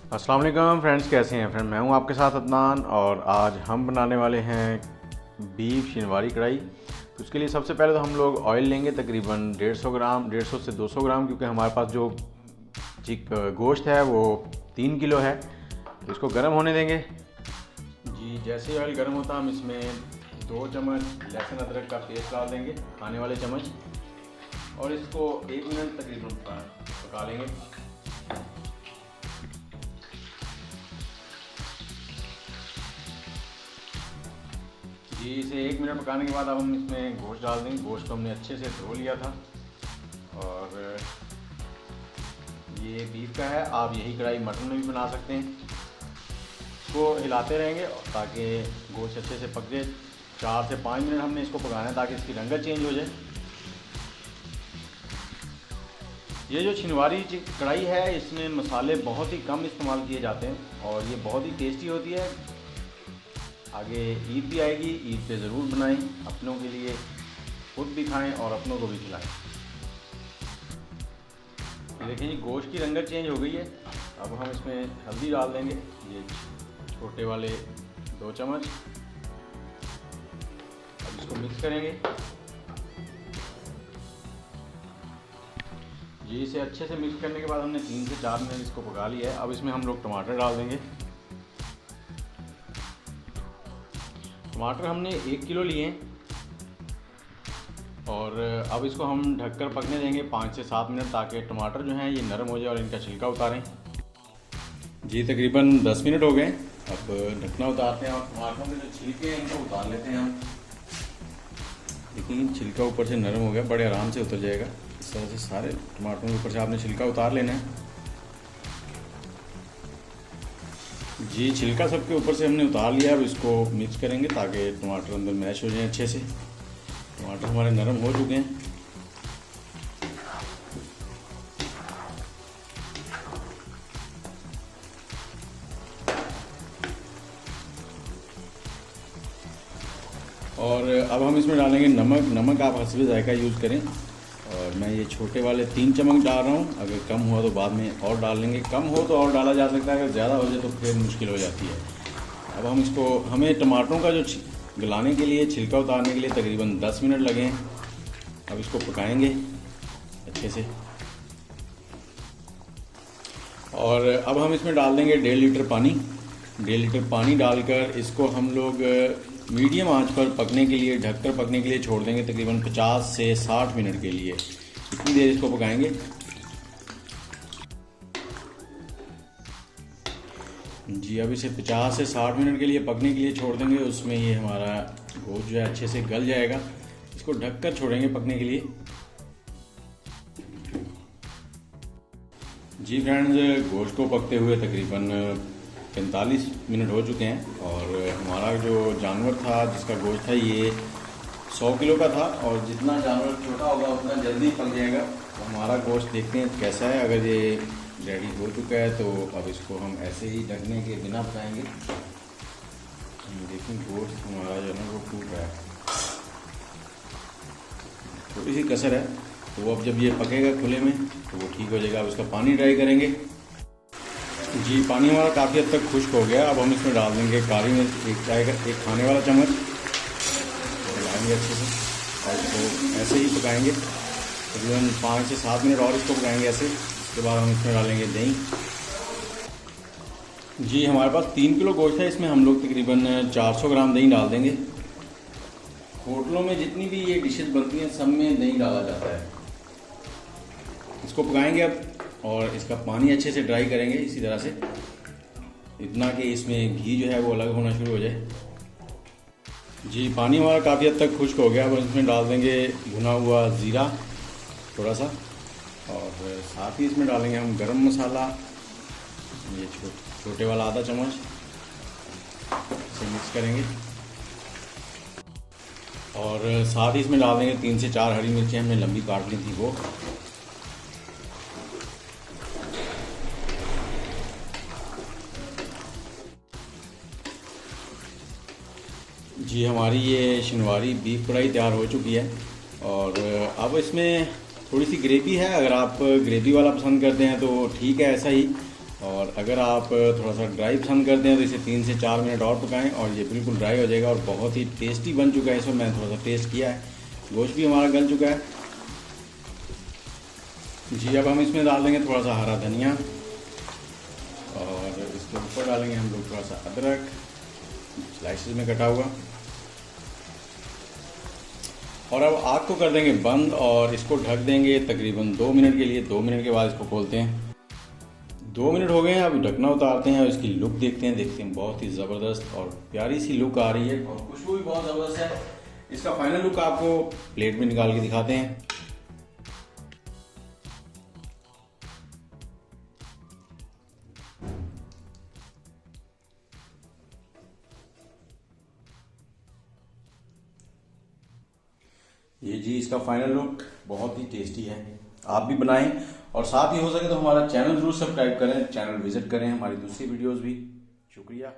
अस्सलाम वालेकुम फ्रेंड्स, कैसे हैं फ्रेंड। मैं हूं आपके साथ अदनान और आज हम बनाने वाले हैं बीफ शिनवारी कढ़ाई। तो उसके लिए सबसे पहले तो हम लोग ऑयल लेंगे तकरीबन 150 ग्राम, 150 से 200 ग्राम, क्योंकि हमारे पास जो गोश्त है वो 3 किलो है। तो इसको गर्म होने देंगे। जी, जैसे ही ऑयल गर्म होता हम इसमें 2 चम्मच लहसुन अदरक का पेस्ट डाल देंगे, खाने वाले चम्मच, और इसको 1 मिनट तकरीबन पका लेंगे। जी, इसे 1 मिनट पकाने के बाद अब हम इसमें गोश्त डाल देंगे। गोश्त को हमने अच्छे से धो लिया था और ये बीफ का है। आप यही कढ़ाई मटन में भी बना सकते हैं। इसको हिलाते रहेंगे ताकि गोश्त अच्छे से पक जाए। 4 से 5 मिनट हमने इसको पकाना है ताकि इसकी रंगत चेंज हो जाए। ये जो शिनवारी कढ़ाई है इसमें मसाले बहुत ही कम इस्तेमाल किए जाते हैं और ये बहुत ही टेस्टी होती है। आगे ईद भी आएगी, ईद पे ज़रूर बनाएं, अपनों के लिए खुद भी खाएं और अपनों को भी खिलाएं। देखें जी, गोश्त की रंगत चेंज हो गई है। अब हम इसमें हल्दी डाल देंगे, ये छोटे वाले 2 चम्मच। अब इसको मिक्स करेंगे जी। इसे अच्छे से मिक्स करने के बाद हमने 3 से 4 मिनट इसको पका लिया है। अब इसमें हम लोग टमाटर डाल देंगे। टमाटर हमने 1 किलो लिए हैं और अब इसको हम ढककर पकने देंगे 5 से 7 मिनट, ताकि टमाटर जो हैं ये नरम हो जाए और इनका छिलका उतारें। जी, तकरीबन 10 मिनट हो गए। अब ढकना उतारते हैं और टमाटरों के जो छिलके हैं इनको उतार लेते हैं हम। लेकिन छिलका ऊपर से नरम हो गया, बड़े आराम से उतर जाएगा। इस तरह से सारे टमाटरों के ऊपर से आपने छिलका उतार लेना है। जी, छिलका सबके ऊपर से हमने उतार लिया। अब इसको मिक्स करेंगे ताकि टमाटर अंदर मैश हो जाए अच्छे से। टमाटर हमारे नरम हो चुके हैं। और अब हम इसमें डालेंगे नमक। नमक आप हस्बे जायका यूज़ करें और मैं ये छोटे वाले 3 चम्मच डाल रहा हूँ। अगर कम हुआ तो बाद में और डाल लेंगे, कम हो तो और डाला जा सकता है, अगर ज़्यादा हो जाए तो फिर मुश्किल हो जाती है। अब हम इसको, हमें टमाटरों का जो गलाने के लिए, छिलका उतारने के लिए तकरीबन 10 मिनट लगे हैं। अब इसको पकाएंगे अच्छे से। और अब हम इसमें डाल देंगे 1.5 लीटर पानी। 1.5 लीटर पानी डालकर इसको हम लोग मीडियम आंच पर पकने के लिए, ढककर पकने के लिए छोड़ देंगे तकरीबन 50 से 60 मिनट के लिए। इतनी देर इसको पकाएंगे। जी, अब इसे 50 से 60 मिनट के लिए पकने के लिए छोड़ देंगे। उसमें ये हमारा गोश्त जो है अच्छे से गल जाएगा। इसको ढककर छोड़ेंगे पकने के लिए। जी फ्रेंड्स, गोश्त को पकते हुए तकरीबन 45 मिनट हो चुके हैं और हमारा जो जानवर था, जिसका गोश्त था, ये 100 किलो का था और जितना जानवर छोटा होगा उतना जल्दी पक जाएगा। तो हमारा गोश्त देखते हैं कैसा है। अगर ये रेडी हो चुका है तो अब इसको हम ऐसे ही ढकने के बिना पकाएंगे। देखिए, गोश्त हमारा जो है ना वो टूट रहा है, थोड़ी सी कसर है। तो अब जब ये पकेगा खुले में तो वो ठीक हो जाएगा। अब इसका पानी ड्राई करेंगे। जी, पानी हमारा काफ़ी हद तक खुश्क हो गया। अब हम इसमें डाल देंगे काली मिर्च, एक खाने वाला चम्मच, मिलाएंगे अच्छे से और इसको ऐसे ही पकाएंगे तकरीबन 5 से 7 मिनट और इसको पकाएंगे ऐसे। उसके बाद हम इसमें डालेंगे दही। जी, हमारे पास 3 किलो गोश्त है, इसमें हम लोग तकरीबन 400 ग्राम दही डाल देंगे। होटलों में जितनी भी ये डिशेस बनती हैं सब में दही डाला जाता है। इसको पकाएंगे अब और इसका पानी अच्छे से ड्राई करेंगे इसी तरह से, इतना कि इसमें घी जो है वो अलग होना शुरू हो जाए। जी, पानी हमारा काफ़ी हद तक खुश्क हो गया। अब इसमें डाल देंगे भुना हुआ ज़ीरा थोड़ा सा और साथ ही इसमें डालेंगे हम गरम मसाला, ये छोटे वाला आधा चम्मच। इसे मिक्स करेंगे और साथ ही इसमें डाल देंगे 3 से 4 हरी मिर्चें हमने लंबी काट ली थी वो। जी, हमारी ये शिनवारी बीफ कढ़ाई तैयार हो चुकी है और अब इसमें थोड़ी सी ग्रेवी है। अगर आप ग्रेवी वाला पसंद करते हैं तो ठीक है ऐसा ही, और अगर आप थोड़ा सा ड्राई पसंद करते हैं तो इसे 3 से 4 मिनट और पकाएं और ये बिल्कुल ड्राई हो जाएगा और बहुत ही टेस्टी बन चुका है। इसमें मैंने थोड़ा सा टेस्ट किया है, गोश्त भी हमारा गल चुका है जी। अब हम इसमें डाल देंगे थोड़ा सा हरा धनिया और इसके ऊपर डालेंगे हम लोग थोड़ा सा अदरक स्लाइसेस में कटा हुआ। और अब आग को कर देंगे बंद और इसको ढक देंगे तकरीबन 2 मिनट के लिए। 2 मिनट के बाद इसको खोलते हैं। 2 मिनट हो गए हैं, अभी ढकना उतारते हैं और इसकी लुक देखते हैं बहुत ही ज़बरदस्त और प्यारी सी लुक आ रही है और खुशबू भी बहुत ज़बरदस्त है। इसका फाइनल लुक आपको प्लेट में निकाल के दिखाते हैं। ये जी इसका फाइनल लुक बहुत ही टेस्टी है, आप भी बनाएं और साथ ही हो सके तो हमारा चैनल जरूर सब्सक्राइब करें, चैनल विजिट करें, हमारी दूसरी वीडियोस भी। शुक्रिया।